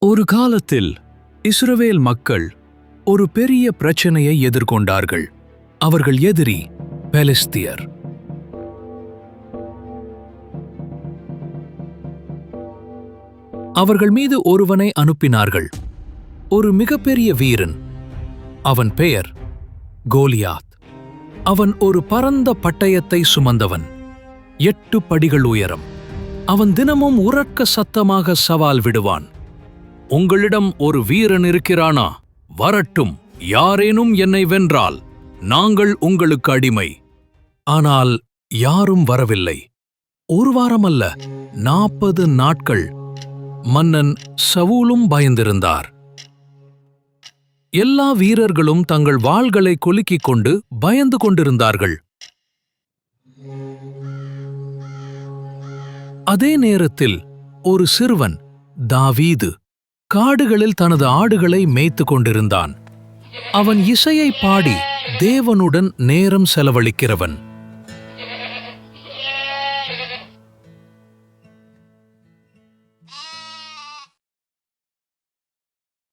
ஒரு காலத்தில் இஸ்ரவேல் மக்கள் ஒரு பெரிய பிரச்சனையை எதிர்கொண்டார்கள். அவர்கள் எதிரி பெலிஸ்தியர். அவர்கள் மீது ஒருவனை அனுப்பினார்கள், ஒரு மிகப்பெரிய வீரன். அவன் பெயர் கோலியாத். அவன் ஒரு பரந்த பட்டயத்தை சுமந்தவன், 8 படிகள் உயரம். அவன் தினமும் உரக்க சத்தமாக சவால் விடுவான். உங்களிடம் ஒரு வீரன் இருக்கிறானா? வரட்டும், யாரேனும் என்னை வென்றால் நாங்கள் உங்களுக்கு அடிமை. ஆனால் யாரும் வரவில்லை. ஒரு வாரம் அல்ல, 40 நாட்கள். மன்னன் சவுலும் பயந்திருந்தார். எல்லா வீரர்களும் தங்கள் வாள்களை குலுக்கிக் கொண்டு பயந்து கொண்டிருந்தார்கள். அதே நேரத்தில் ஒரு சிறுவன், தாவீது, காடுகளில் தனது ஆடுகளை மேய்த்து கொண்டிருந்தான். அவன் இசையை பாடி தேவனுடன் நேரம் செலவழிக்கிறவன்.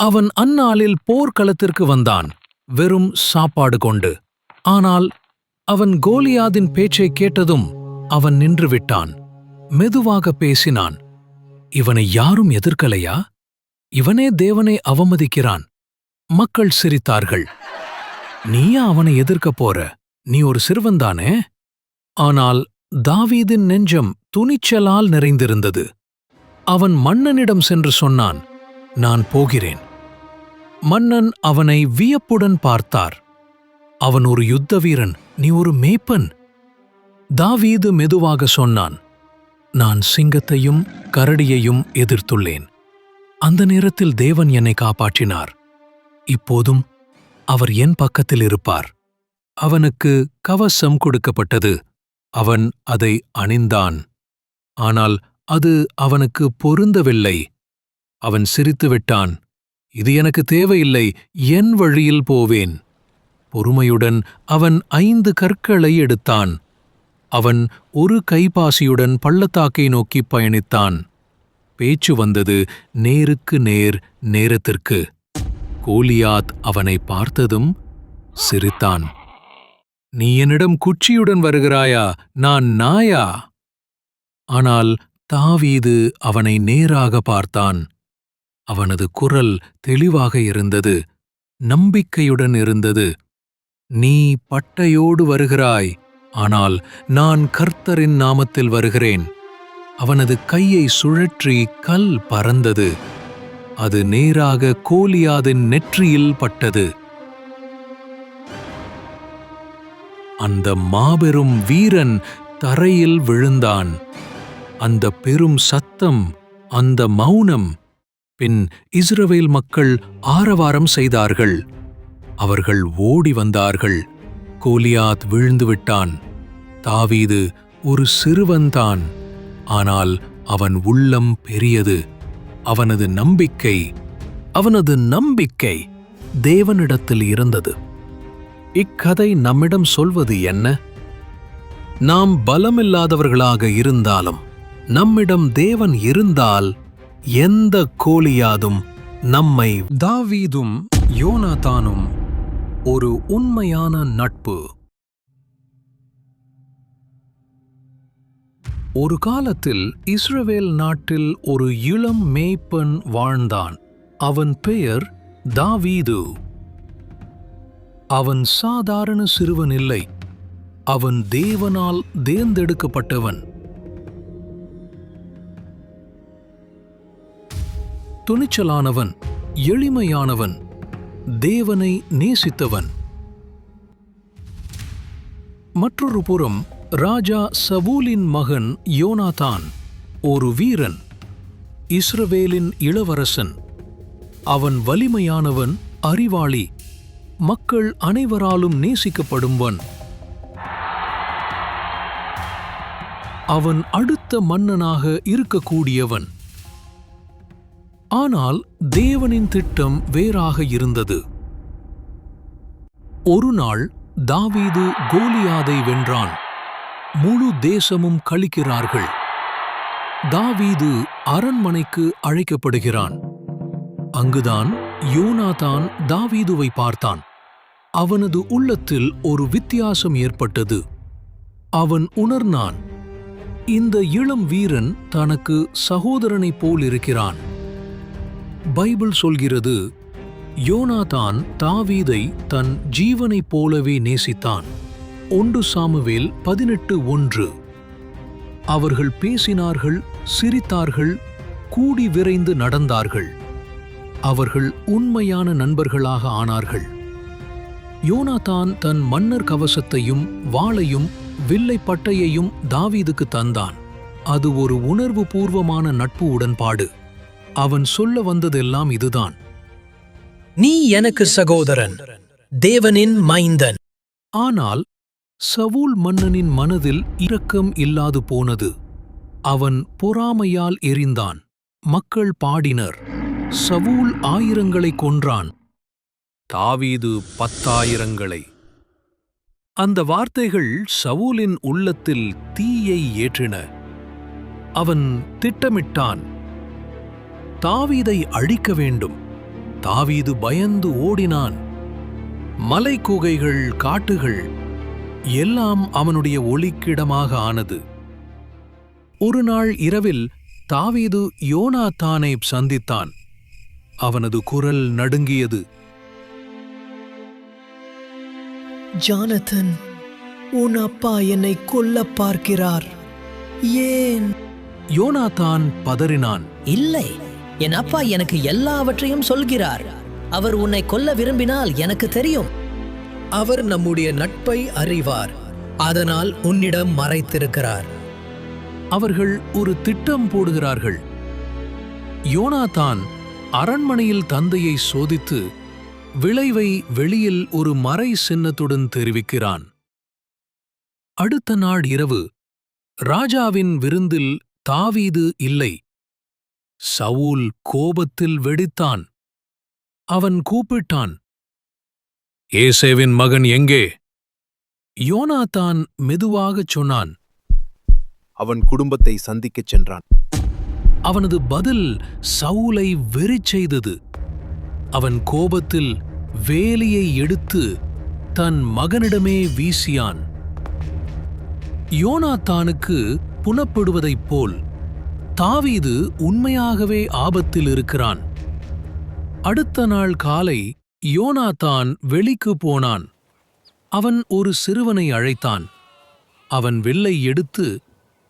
அவன் அந்நாளில் போர்க்களத்திற்கு வந்தான், வெறும் சாப்பாடு கொண்டு. ஆனால் அவன் கோலியாதின் பேச்சை கேட்டதும் அவன் நின்று விட்டான். மெதுவாக பேசினான். இவனை யாரும் எதிர்க்கலையா? இவனே தேவனை அவமதிக்கிறான். மக்கள் சிரித்தார்கள். நீயா அவனை எதிர்க்கப் போற? நீ ஒரு சிறுவன்தானே? ஆனால் தாவீதின் நெஞ்சம் துணிச்சலால் நிறைந்திருந்தது. அவன் மன்னனிடம் சென்று சொன்னான், நான் போகிறேன். மன்னன் அவனை வியப்புடன் பார்த்தார். அவன் ஒரு யுத்த வீரன், நீ ஒரு மேய்ப்பன். தாவீது மெதுவாக சொன்னான், நான் சிங்கத்தையும் கரடியையும் எதிர்த்துள்ளேன். அந்த நேரத்தில் தேவன் என்னை காப்பாற்றினார். இப்போதும் அவர் என் பக்கத்தில் இருப்பார். அவனுக்கு கவசம் கொடுக்கப்பட்டது. அவன் அதை அணிந்தான். ஆனால் அது அவனுக்கு பொருந்தவில்லை. அவன் சிரித்துவிட்டான். இது எனக்கு தேவையில்லை, என் வழியில் போவேன். பொறுமையுடன் அவன் 5 கற்களை எடுத்தான். அவன் ஒரு கைப்பாசியுடன் பள்ளத்தாக்கை நோக்கி பயணித்தான். பேச்சு வந்தது, நேருக்கு நேர், நேரத்திற்கு. கோலியாத் அவனை பார்த்ததும் சிரித்தான். நீ என்னிடம் குச்சியுடன் வருகிறாயா? நான் நாயா? ஆனால் தாவீது அவனை நேராக பார்த்தான். அவனது குரல் தெளிவாக இருந்தது, நம்பிக்கையுடன் இருந்தது. நீ பட்டையோடு வருகிறாய், ஆனால் நான் கர்த்தரின் நாமத்தில் வருகிறேன். அவனது கையை சுழற்றி கல் பறந்தது. அது நேராக கோலியாதின் நெற்றியில் பட்டது. அந்த மாபெரும் வீரன் தரையில் விழுந்தான். அந்த பெரும் சத்தம், அந்த மௌனம். பின் இஸ்ரவேல் மக்கள் ஆரவாரம் செய்தார்கள். அவர்கள் ஓடி வந்தார்கள். கோலியாத் விழுந்துவிட்டான். தாவீது ஒரு சிறுவன்தான். ஆனால் அவன் உள்ளம் பெரியது. அவனது நம்பிக்கை தேவனிடத்தில் இருந்தது. இக்கதை நம்மிடம் சொல்வது என்ன? நாம் பலமில்லாதவர்களாக இருந்தாலும் நம்மிடம் தேவன் இருந்தால் எந்த கோலியாதும் நம்மை. தாவீதும் யோனாத்தானும் ஒரு உண்மையான நட்பு. ஒரு காலத்தில் இஸ்ரவேல் நாட்டில் ஒரு இளம் மேய்ப்பன் வாழ்ந்தான். அவன் பெயர் தாவீது. அவன் சாதாரண சிறுவன் இல்லை, அவன் தேவனால் தேர்ந்தெடுக்கப்பட்டவன். துணிச்சலானவன், எளிமையானவன், தேவனை நேசித்தவன். மற்றொரு புறம் ராஜா சவுலின் மகன் யோனாத்தான் ஒரு வீரன், இஸ்ரவேலின் இளவரசன். அவன் வலிமையானவன், அறிவாளி, மக்கள் அனைவராலும் நேசிக்கப்படுவன். அவன் அடுத்த மன்னனாக இருக்கக்கூடியவன். ஆனால் தேவனின் திட்டம் வேறாக இருந்தது. ஒரு நாள் தாவீது கோலியாதை வென்றான். முழு தேசமும் களிக்கிறார்கள். தாவீது அரண்மனைக்கு அழைக்கப்படுகிறான். அங்குதான் யோனாதான் தாவீதுவை பார்த்தான். அவனது உள்ளத்தில் ஒரு வித்தியாசம் ஏற்பட்டது. அவன் உணர்ந்தான், இந்த இளம் வீரன் தனக்கு சகோதரனைப் போல் இருக்கிறான். பைபிள் சொல்கிறது, யோனாதான் தாவீதை தன் ஜீவனைப் போலவே நேசித்தான். 1 சாமுவேல் 18:1. அவர்கள் பேசினார்கள், சிரித்தார்கள், கூடி விரைந்து நடந்தார்கள். அவர்கள் உண்மையான நண்பர்களாக ஆனார்கள். யோனாதான் தன் மன்னர் கவசத்தையும் வாளையும் வில்லை பட்டையையும் தாவீதுக்கு தந்தான். அது ஒரு உணர்வு பூர்வமான நட்பு உடன்பாடு. அவன் சொல்ல வந்ததெல்லாம் இதுதான்: நீ எனக்கு சகோதரன், தேவனின் மைந்தன். ஆனால் சவுல் மன்னனின் மனதில் இரக்கம் இல்லாது போனது. அவன் பொறாமையால் எரிந்தான். மக்கள் பாடினர், சவுல் 1000 கொன்றான், தாவீது 10,000. அந்த வார்த்தைகள் சவுலின் உள்ளத்தில் தீயை ஏற்றின. அவன் திட்டமிட்டான், தாவீதை அழிக்க வேண்டும். தாவீது பயந்து ஓடினான். மலைக்குகைகள், காட்டுகள் எல்லாம் அவனுடைய ஒளிக்கிடமாக ஆனது. ஒரு நாள் இரவில் தாவீது யோனாத்தானை சந்தித்தான். அவனது குரல் நடுங்கியது. ஜானதன், உன் அப்பா என்னை கொல்ல பார்க்கிறார். ஏன்? யோனாதான் பதறினான். இல்லை, என் அப்பா எனக்கு எல்லாவற்றையும் சொல்கிறார். அவர் உன்னை கொல்ல விரும்பினால் எனக்கு தெரியும். அவர் நம்முடைய நட்பை அறிவார், அதனால் உன்னிடம் மறைத்திருக்கிறார். அவர்கள் ஒரு திட்டம் போடுகிறார்கள். யோனாதான் அரண்மனையில் தந்தையை சோதித்து விளைவை வெளியில் ஒரு மறை சின்னத்துடன் தெரிவிக்கிறான். அடுத்த நாள் இரவு ராஜாவின் விருந்தில் தாவீது இல்லை. சவுல் கோபத்தில் வெடித்தான். அவன் கூப்பிட்டான், ஏசேவின் மகன் எங்கே? யோனாதான் மெதுவாகச் சொன்னான், அவன் குடும்பத்தை சந்திக்கச் சென்றான். அவனது பதில் சவுலை வெறிச் செய்தது. அவன் கோபத்தில் வேலியை எடுத்து தன் மகனிடமே வீசியான். யோனாத்தானுக்கு புலப்படுவதைப் போல் தாவீது உண்மையாகவே ஆபத்தில் இருக்கிறான். அடுத்த நாள் காலை யோனாதான் வெளிக்கு போனான். அவன் ஒரு சிறுவனை அழைத்தான். அவன் வில்லை எடுத்து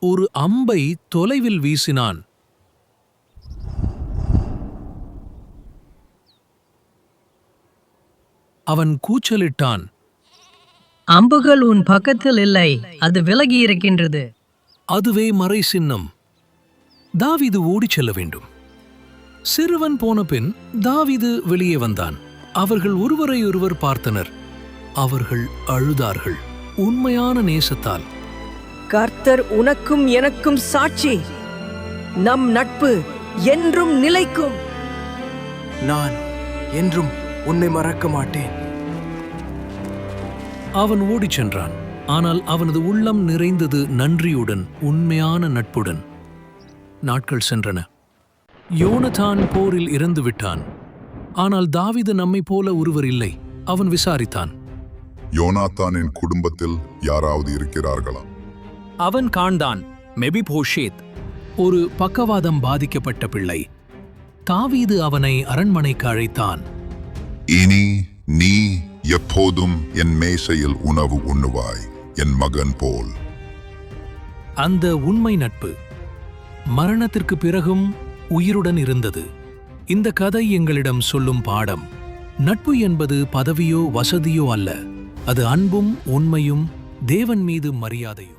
ஒரு அம்பை தொலைவில் வீசினான். அவன் கூச்சலிட்டான், அம்புகள் உன் பக்கத்தில் இல்லை, அது விலகி இருக்கின்றது. அதுவே மறை சின்னம். தாவீது ஓடிச் செல்ல வேண்டும். சிறுவன் போன பின் தாவீது வெளியே வந்தான். அவர்கள் ஒருவரையொருவர் பார்த்தனர். அவர்கள் அழுதார்கள், உண்மையான நேசத்தால். கர்த்தர் உனக்கும் எனக்கும் சாட்சி, நம் நட்பு என்றும் நிலைக்கும். நான் என்றும் உன்னை மறக்க மாட்டேன். அவன் ஓடிச் சென்றான். ஆனால் அவனது உள்ளம் நிறைந்தது நன்றியுடன், உண்மையான நட்புடன். நாட்கள் சென்றன. யோனதான் போரில் இறந்து விட்டான். ஆனால் தாவீது நம்மைப் போல ஒருவர் இல்லை. அவன் விசாரித்தான், யோனாத்தானின் குடும்பத்தில் யாராவது இருக்கிறார்களா? அவன் காண்தான், மெபிபோஷேத், ஒரு பக்கவாதம் பாதிக்கப்பட்ட பிள்ளை. தாவீது அவனை அரண்மனைக்கு அழைத்தான். இனி நீ எப்போதும் என் மேசையில் உணவு உண்ணுவாய், என் மகன் போல். அந்த உண்மை நட்பு மரணத்திற்கு பிறகும் உயிருடன் இருந்தது. இந்த கதை எங்களிடம் சொல்லும் பாடம்: நட்பு என்பது பதவியோ வசதியோ அல்ல. அது அன்பும் உண்மையும் தேவன் மீது மரியாதையும்.